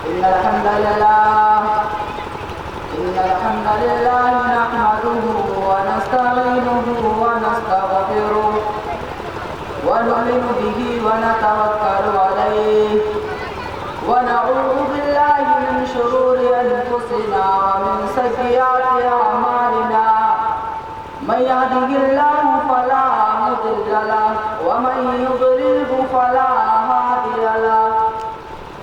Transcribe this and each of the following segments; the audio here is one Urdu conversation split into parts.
إن الحمد لله نحمده ونستعينه ونستغفره ونؤمن به ونتوكل عليه ونعوذ بالله من شرور أنفسنا ومن سيئات أعمالنا من يهده الله فلا مضل له ومن يضلله فلا هادي له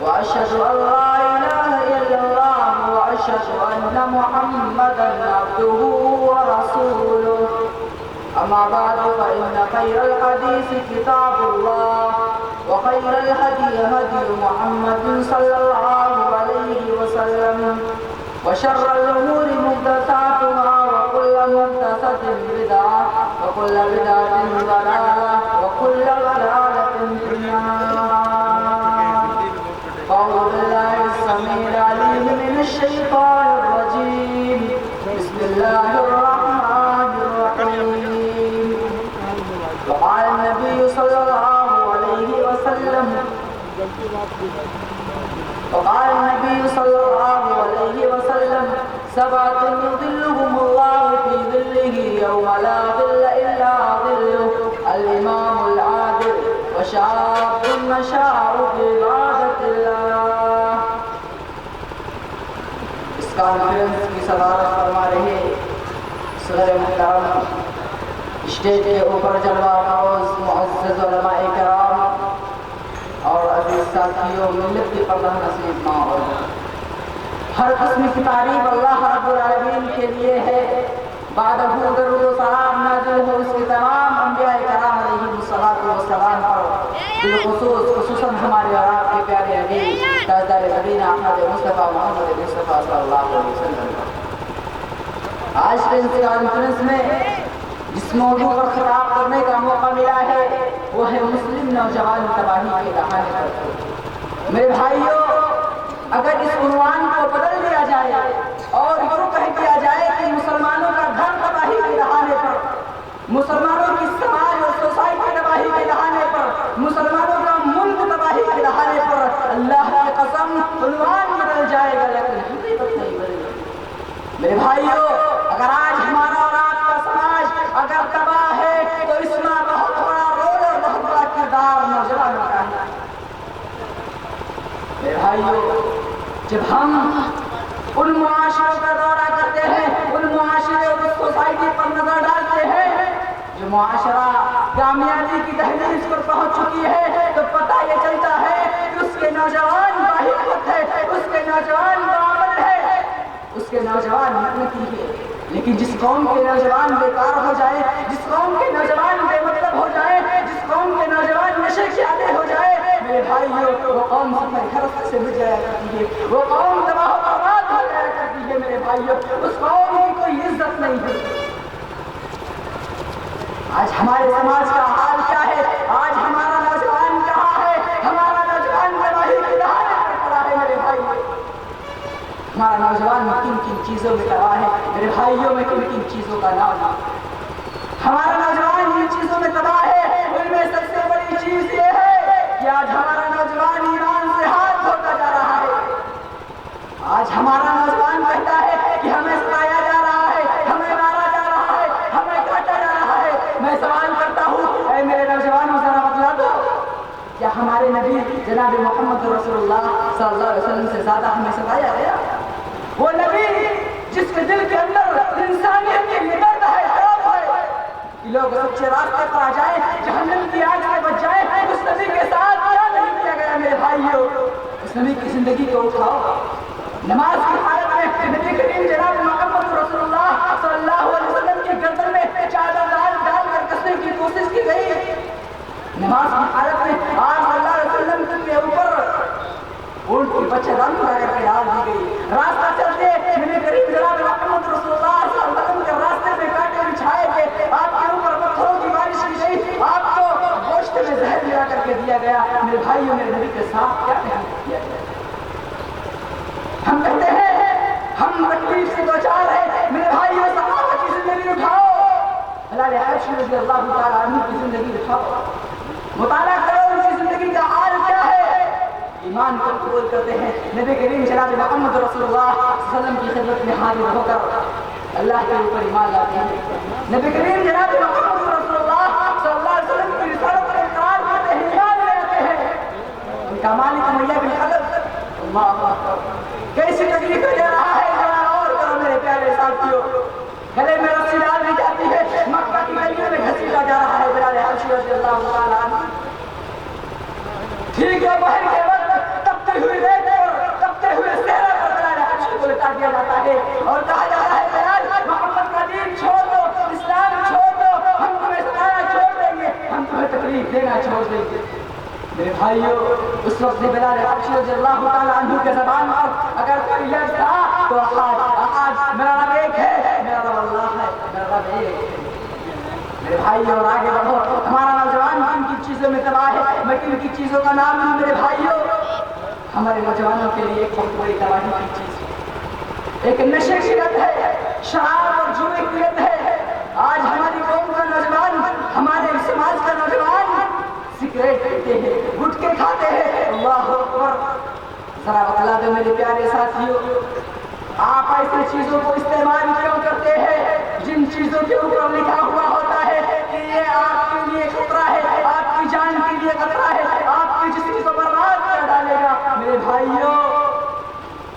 وأشهد أن لا إله إلا الله وأشهد أن محمدا عبده ورسوله أما بعد فإن خير الحديث كتاب الله وخير الهدي هدي محمد صلى الله عليه وسلم وشر الأمور محدثاتها وكل محدثة بدعة وكل بدعة ضلالة وكل ضلالة في النار. أعوذ بالله السميع العليم من الشيطان الرجيم. بسم الله الرحمن الرحيم. وقال النبي صلى الله عليه وسلم سبعة يظلهم الله في ظله يوم لا ظل إلا ظله الإمام العادل وشاب نشأ في عبادة الله. اس کانفرنس کی صدارت فرما رہے صدر محترم اسٹیج کے اوپر جلوہ افروز معزز علماء کرام اور عزیز ساتھیوں، ملت کی پردہ نصیب ماں اور ہر قسم کی تعریف اللہ رب العالمین کے لیے ہے. بعد درود و سلام نازل ہو اس کے تمام انبیاء کرام علیہ الصلوۃ والسلام پر، خصوصاً ہمارے اور آپ کے پیارے حبیب تاجدار مدینہ احمد مصطفیٰ محمد مصطفیٰ صلی اللہ علیہ وسلم. آج کے اس کانفرنس میں جس موضوع پر خطاب کرنے کا موقع ملا ہے وہ ہے مسلم نوجوان تباہی کے دہانے پر. میرے بھائیوں، اگر اس عنوان کو بدل دیا جائے اور یوں کہہ دیا جائے کہ مسلمانوں کا گھر تباہی کے دہانے پر، مسلمانوں کی سماج اور سوسائٹی تباہی کے دہانے پر، مسلمانوں کا ملک تباہی کے دہانے پر، اللہ کی قسم عنوان بدل جائے گا لیکن حقیقت نہیں بدلے گی. میرے بھائیوں، اگر آج ہمارا اور آپ کا سماج اگر تباہ ہے تو اس میں بہت بڑا رول اور بہت بڑا کردار نوجوانوں کا ہے. میرے بھائیوں، جب ہم ان معاشروں کا دورہ کرتے ہیں، ان معاشرے اور اس سوسائٹی پر نظر ڈالتے ہیں جو معاشرہ کامیابی کی دہلیز پر پہنچ چکی ہے، تو پتہ یہ چلتا ہے کہ اس کے نوجوان باحکمت ہے، اس کے نوجوان باعمل ہے، اس کے نوجوان محنتی ہے. لیکن جس قوم کے نوجوان بیکار ہو جائے، جس قوم کے نوجوان بے مطلب ہو جائے، جس قوم کے نوجوان نشے کے عادی ہو جائے، میرے بھائیوں، وہ قوم سفر خرف سے مٹ جایا کرتی ہے، وہ قوم تباہ و برباد ہو جایا کرتی ہے. میرے بھائیوں، اس قوم کی کوئی عزت نہیں ہے. آج ہمارے سماج کا حال کیا ہے؟ آج ہمارا نوجوان کہاں ہے؟ ہمارا نوجوان تباہی کے دہانے پر پڑا ہے. میرے بھائیوں، ہمارا نوجوان کن کن چیزوں میں تباہ ہے. میرے بھائیوں، میں کن کن چیزوں کا نام ہے. ہمارا نوجوان ان چیزوں میں تباہ ہے. ان میں سب سے بڑی چیز یہ ہے کہ آج ہمارا نوجوان ایمان سے ہاتھ دھوتا جا رہا ہے. آج ہمارا نوجوان کہتا ہے کہ ہمیں ستایا جا رہا ہے، ہمیں مارا جا رہا ہے، ہمیں کاٹا جا رہا ہے. میں سوال کرتا ہوں، اے میرے نوجوانوں، ذرا بتلا دو، کیا ہمارے نبی جناب محمد رسول اللہ صلی اللہ علیہ وسلم سے زیادہ ہمیں ستایا گیا؟ وہ نبی جس کے دل کے اندر انسانیت کی نگاہ ہے، خوف ہے کہ لوگ سچے راستے پر آ جائیں، جہنم کی آگ سے بچ جائیں، اس نبی کے ساتھ کیا نہیں کیا گیا؟ میرے بھائیوں، اس نبی کی زندگی کو اٹھاؤ. نماز کی حالت میں نبی کریم جناب محمد رسول اللہ صلی اللہ علیہ وسلم کی گردن میں چادر ڈال کر کسنے کی کوشش کی گئی. نماز کی حالت میں آپ صلی اللہ علیہ وسلم کے اوپر اونٹ کی بچہ دان کر کے ڈال دی گئی. راستہ چلتے نبی کریم جناب محمد رسول اللہ صلی اللہ علیہ وسلم کے راستے میں کانٹے بچھائے گئے، آپ کے اوپر پتھروں کی بارش کی گئی، آپ کو گوشت میں زہر ملا کر کے دیا گیا. میرے بھائیوں، میرے نبی کے ساتھ کیا نہیں کیا گیا؟ ہم کہتے ہیں ہم تکلیف سے دوچار ہیں. میرے بھائیوں، صحابہ کی زندگی اٹھاؤ، اللہ حبشی رضی اللہ تعالیٰ عنہ کی زندگی اٹھاؤ، مطالعہ کرو ان کی زندگی کا حال کیا ہے. ایمان کو قبول کرتے ہیں، نبی کریم جناب محمد رسول اللہ صلی اللہ علیہ وسلم کی خدمت میں حاضر ہو کر اللہ کے اوپر ایمان لاتے ہیں، نبی کریم جناب محمد رسول اللہ صلی اللہ علیہ وسلم کی رسالت پر اقرار کرتے ہیں، ایمان لے آتے ہیں۔ ان کا مالک امیہ بن خلف اللہ اکبر کیسی تکلیفیں دے رہا ہے، ذرا اور کرو میرے پیارے ساتھیوں، گلے میں رسی ڈال دی جاتی ہے، مکہ کی گلیوں میں گھسیٹا جا رہا ہے بلال حبشی رضی اللہ تعالیٰ عنہ۔ ٹھیک ہے بہر کے وقت تپتی ہوئی ریت پر تپتے ہوئے صحرا پر بلال حبشی کو لٹا دیا جاتا ہے اور کہا جاتا ہے بلال محمد کا دین چھوڑ دو، اسلام چھوڑ دو، ہم تمہیں ستانا چھوڑ دیں گے، ہم تمہیں تکلیف دینا چھوڑ دیں گے۔ میرے بھائیو اس وقت بلال حبشی رضی اللہ تعالیٰ عنہ کے زبان پر اگر کوئی لفظ تھا تو احد، میرا رب ایک ہے، میرا رب اللہ ہے، میرا رب ایک ہے۔ میرے بھائی اور آگے بڑھو، ہمارا نوجوان کن کی چیزوں میں تباہ ہے، میں کن کی چیزوں کا نام لوں میرے بھائیوں؟ ہمارے نوجوانوں کے لیے ایک بہت بڑی تباہی کی چیز، ایک نشے کی لت ہے، شراب اور جوئے کی لت ہے۔ آج ہماری قوم کا نوجوان، ہمارے سماج کا نوجوان سگریٹ پیتے ہیں، گٹکے کھاتے ہیں، اللہ اکبر۔ ذرا بتلا دو میرے پیارے ساتھیوں، آپ ایسی چیزوں کو استعمال کیوں کرتے ہیں جن چیزوں کے اوپر لکھا ہوا ہوتا ہے کہ یہ آپ کے لیے خطرہ ہے، آپ کی جان کے لیے خطرہ ہے، آپ کے جسم کو برباد کر ڈالے گا؟ میرے بھائیوں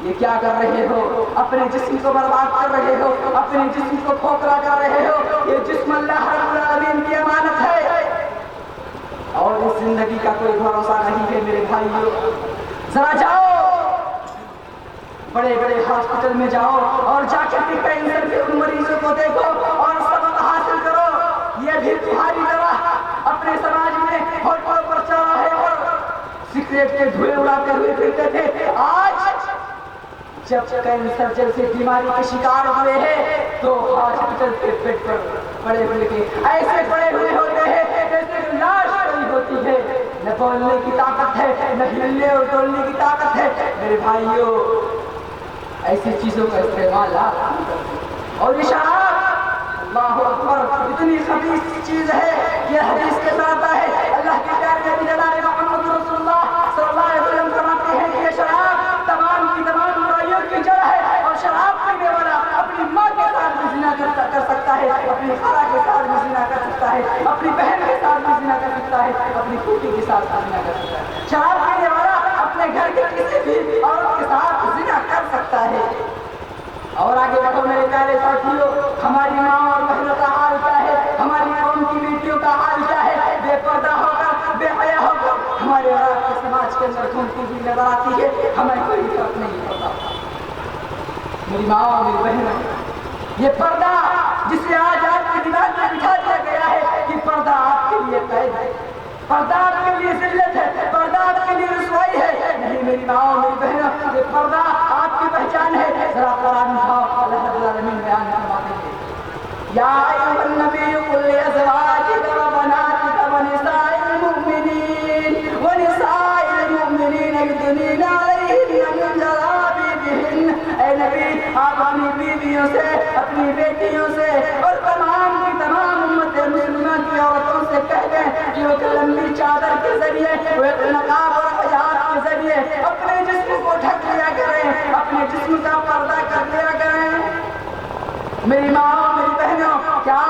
یہ کیا کر رہے ہو؟ اپنے جسم کو برباد کر رہے ہو، اپنے جسم کو کھوکھلا کر رہے ہو۔ یہ جسم اللہ رب العالمین کی امانت ہے اور اس زندگی کا کوئی بھروسہ نہیں ہے میرے بھائیوں۔ ذرا جاؤ بڑے بڑے ہاسپٹل میں جاؤ اور جا کر کے کینسر کے ان مریضوں کو دیکھو اور سبق حاصل کرو۔ یہ بھی تمہاری طرح اپنے سماج میں ہوٹلوں پر چوراہے پر سگریٹ کے دھوئے اڑاتے ہوئے پھرتے تھے، آج جب کینسر جیسی بیماری کے شکار ہوئے ہیں تو ہاسپٹل کے بیڈ پر پڑے ہوئے کے ایسے پڑے ہوئے ہوتے ہیں جیسے لاش پڑی ہوتی ہے، نہ بولنے کی طاقت ہے، نہ ہلنے اور ڈولنے کی طاقت ہے۔ میرے بھائیوں ایسی چیزوں کا استعمال اور یہ شراب اللہ اکبر اتنی خبیث چیز ہے، یہ حدیث کے ساتھ ہے، اللہ کے پیارے نبی جناب محمد رسول اللہ صلی اللہ علیہ وسلم فرماتے ہیں کہ یہ شراب تمام کی تمام برائیوں کی جڑ ہے اور شراب پینے والا اپنی ماں کے ساتھ بھی زنا کر سکتا ہے، اپنی خالہ کے ساتھ بھی زنا کر سکتا ہے، اپنی بہن کے ساتھ بھی زنا کر سکتا ہے، اپنی پھوپھی کے ساتھ بھی زنا کر سکتا ہے۔ شراب پینے والا اپنے گھر کے کسی بھی عورت کے ساتھ زنا کر سکتا ہے۔ اور آگے بڑھو میرے پیارے ساتھیوں، ہماری ماں اور بہنوں کا حال کیا ہے، ہماری قوم کی بیٹیوں کا حال کیا ہے؟ بے پردہ ہو کر، بے حیا ہو کر ہمارے اور آپ کے سماج کے اندر گھومتی ہوئی نظر آتی ہے، ہمیں کوئی فرق نہیں پڑتا۔ میری ماں اور میری بہنوں، یہ پردہ جسے آج آپ کے دماغ میں بٹھا دیا گیا ہے کہ پردہ آپ کے لیے قید ہے، پردہ آپ کے لیے ذلت ہے، پردہ آپ کے لیے رسوائی ہے۔ نہیں میری ماں اور میری بہنوں، یہ پردہ آپ کی پہچان ہے۔ ذرا قرآن اٹھاؤ، اللہ رب العالمین بیان فرماتے ہیں، یا ایھا النبی قل لازواجک وبناتک ونساء المؤمنین یدنین علیہن من جلابیبہن۔ اے نبی آپ اپنی بیویوں سے، اپنی بیٹیوں سے اور تمام کی تمام امت مسلمہ کی عورتوں سے کہہ دیں کہ وہ لمبی چادر کے ذریعے، وہ نقاب اور حجاب کے ذریعے اپنے جسم کو ڈھک لیا کریں، اپنے جسم کا پردہ کر لیا کریں۔ میری ماں اور میری بہنوں، کیا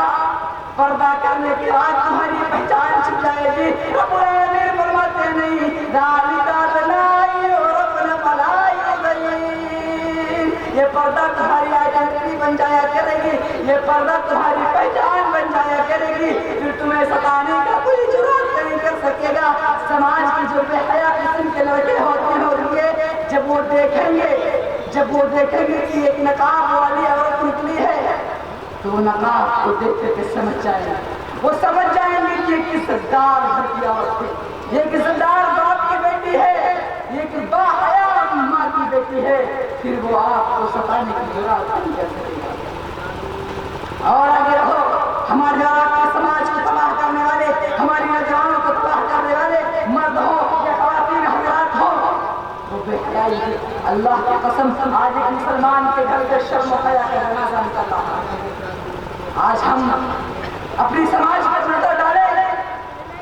پردہ کرنے کے بعد تمہاری پہچان چھپ جائے گی؟ رب العالمین فرماتے نہیں، ذالک ادنیٰ یعرفن فلا یؤذین۔ یہ پردہ تمہاری آئیڈینٹی بن جایا کرے گی، یہ پردہ تمہاری پہچان بن جایا کرے گی، پھر تمہیں ستانے کا کوئی جرات نہیں کر سکے گا۔ سماج کی جو بے حیا قسم کے لڑکے ہوتے ہوں گے، جب وہ دیکھیں گے کہ ایک نقاب والی عورت نکلی ہے تو وہ نقاب کو دیکھ کے سمجھ جائیں گے، وہ سمجھ جائیں گے کہ یہ عزتدار گھر کی عورت ہے، یہ ایک عزتدار باپ کی بیٹی ہے، یہ ایک باحیا ماں کی بیٹی ہے، پھر وہ آپ کو ستانے کی جرات نہیں کر سکے گا۔ اور آگے رہو، ہمارے اور آپ کے سماج کو تباہ کرنے والے، ہماری نوجوانوں کو تباہ کرنے والے مرد ہو یا خواتین حضرات ہو، وہ بے حیائی ہے۔ اللہ کی قسم، آج ایک مسلمان کے گھر کے شرم و حیا کا جنازہ نکل رہا ہے۔ آج ہم اپنی سماج پر نظر ڈالیں،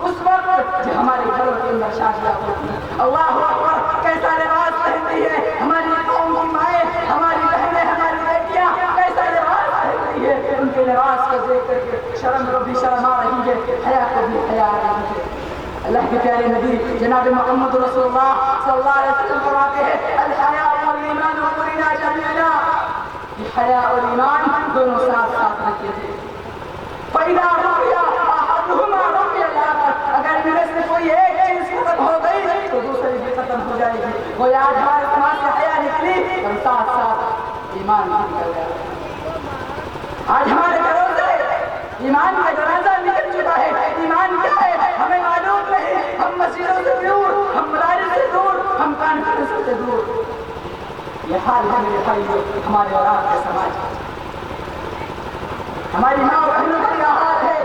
اس وقت جو ہمارے گھروں کے اندر شادیاں ہوتی ہیں، اللہ اکبر، کیسے شرم کو بھی شرم آ رہی ہے, حیا کو بھی حیا آ رہی ہے. اللہ کے پیارے نبی جناب محمد رسول اللہ صلی اللہ علیہ وسلم فرماتے ہیں الحیاء والایمان امرنا جمیعا, یہ حیا اور ایمان دونوں ساتھ ساتھ رکھتے تھے. فَإِذَا رُقِيَ أَحَدُهُمَا رُقِيَ الْآخَرُ, اگر میرے سے کوئی ایک چیز ختم ہو گئی تو دوسری بھی ختم ہو جائے گی. وہ آج ہمارے سماج سے حیا نکلی اور ساتھ ساتھ ایمان بھی نکل گیا. آج ہمارے گھروں سے ایمان کا جنازہ نکل چکا ہے. ایمان کیا ہے ہمیں معلوم نہیں. ہم مسجدوں سے دور, ہم مدارس سے دور, ہم کانفرنسوں سے دور. یہ حال ہے میرے بھائیو ہمارے اور آپ کے سماج کا. ہماری ماں اور بہنوں کا کیا حال ہے,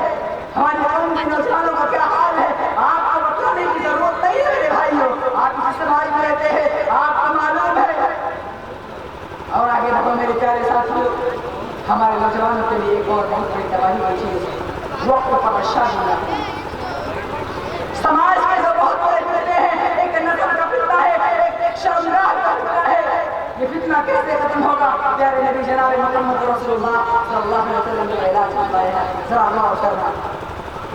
ہماری قوم کے نوجوانوں کا کیا حال ہے, آپ کو بتانے کی ضرورت نہیں ہے میرے بھائیو. آپ اس سماج میں رہتے ہیں, آپ کو معلوم ہے. اور آگے بڑھو میرے پیارے ساتھیوں, ہمارے نوجوانوں کے لیے ایک اور بہت بڑی تباہی کی چیز ہے وقت پر شادی نہ کرنا. سماج میں جو بہت بڑے فتنے ہیں, ایک نظر کا فتنہ ہے, ایک شرمگاہ کا فتنہ ہے. یہ فتنہ کیسے ختم ہوگا؟ پیارے نبی جناب محمد رسول اللہ صلی اللہ علیہ وسلم کا علاج بتایا ہے. ذرا غور کرنا.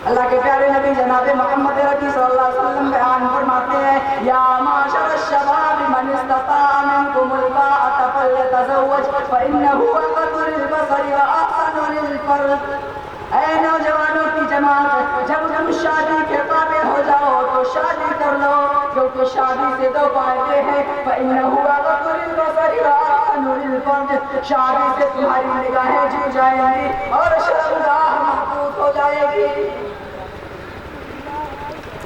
اللہ کے پیارے نبی جناب محمد رسول صلی اللہ علیہ وسلم بیان فرماتے ہیں یا معاشر الشباب من استطاع منکم الباءة فلیتزوج فإنه اغض للبصر واحسن للفرج. اے نوجوانوں کی جماعت, جب تم شادی کے قابل ہو جاؤ تو شادی کر لو, کیونکہ شادی سے دو فائدے ہیں. فإنه اغض للبصر واحسن للفرج, شادی سے تمہاری نگاہیں جھک جائیں گی اور شرمگاہ محفوظ ہو جائے گی.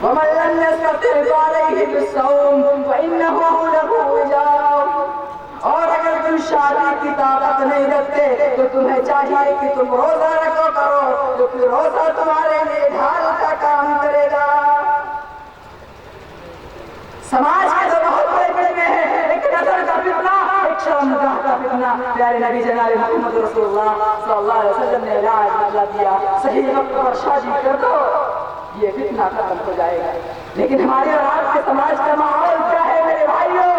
ومن لم يستطع فعليه بالصوم فإنه له وجاء. اور اگر تم شادی کی طاقت نہیں رکھتے تو تمہیں چاہیے کہ تم روزہ رکھو کرو, کیونکہ روزہ تمہارے لیے ڈھال کا کام کرے گا. سماج کے تو بہت بڑے فتنے ہیں, ایک نظر کا فتنہ, ایک شرمگاہ کا فتنہ. پیارے نبی جناب محمد رسول اللہ صلی اللہ علیہ وسلم نے علاج بتلا دیا, صحیح وقت پر شادی کر دو, یہ فتنہ ختم ہو جائے گا. لیکن ہمارے اور آپ کے سماج کا ماحول کیا ہے میرے بھائیوں؟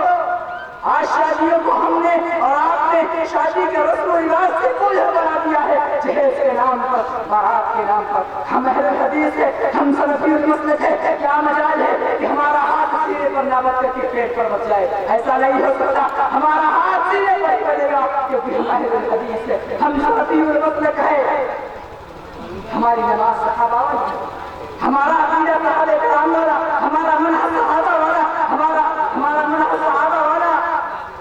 آج شادیوں کو ہم نے اور آپ نے شادی کے رسم و رواج سے بوجھل بنا دیا ہے. جہیز کے نام پر, بارات کے نام پر. ہم اہل حدیث ہے, ہم سلفی المسلک ہے, کیا مجال ہے کہ ہمارا ہاتھ سینے پر نہ بچ کر کے پیٹ پر بچ جائے؟ ایسا نہیں ہو سکتا. ہمارا ہاتھ سینے پر ہی بچے گا کیونکہ ہم اہل حدیث ہے, ہم سلفی المسلک ہے. ہماری نماز صحابہ والی, ہمارا عقیدہ صحابہ کرام والا, ہمارا منہج صحابہ والا, ہمارا منہج صحابہ والا.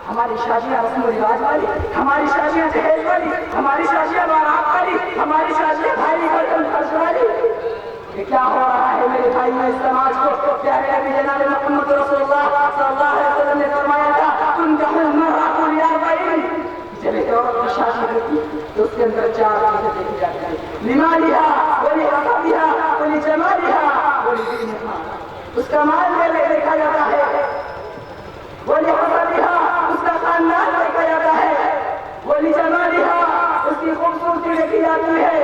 ہماری شادیاں رسم و رواج والی, ہماری شادیاں جہیز والی, ہماری شادیاں بارات والی, ہماری شادیاں بھائی برتن خرچ والی. یہ کیا ہو رہا ہے میرے بھائی میں اس سماج کو؟ پیارے نبی جناب محمد رسول اللہ صلی اللہ علیہ وسلم نے فرمایا تھا تنکح المرأة لأربع. جب ایک عورت کی شادی ہوتی تو اس کے اندر 4 چیزیں دیکھی جاتی ہیں, لمالها ولحسبها ولجمالها ولدينها. اس کا مال دیکھا جاتا ہے, ولحسبها اس کا خاندان دیکھا جاتا ہے, ولجمالها اس کی خوبصورتی دیکھی جاتی ہے,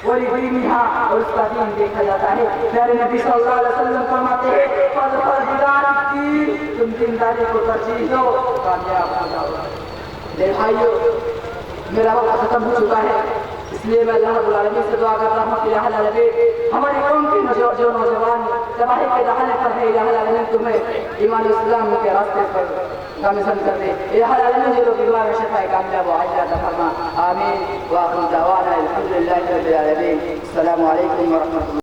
ولدينها اور اس کا دین دیکھا جاتا ہے. پیارے نبی صلی اللہ علیہ وسلم فرماتے ہیں فاظفر بذات الدین, تم دینداری کو ترجیح دو, کامیاب ہو جاؤ. میرے بھائیو, میرا وقت ختم ہو چکا ہے, اس لیے میں اللہ رب العالمین سے دعا کر رہا ہوں کہ الہ العالمین ہماری قوم کی جو نوجوان تباہی کے دہانے پر ہے, الہ العالمین تمہیں ایمان اسلام کے راستے پر گامزن کر دے. الہ العالمین جو لوگ بیمار و شفا کامیاب و عاجلہ عطا فرما. آمین. وآخر دعوانا الحمدللہ رب العالمین. السلام علیکم ورحمۃ اللہ.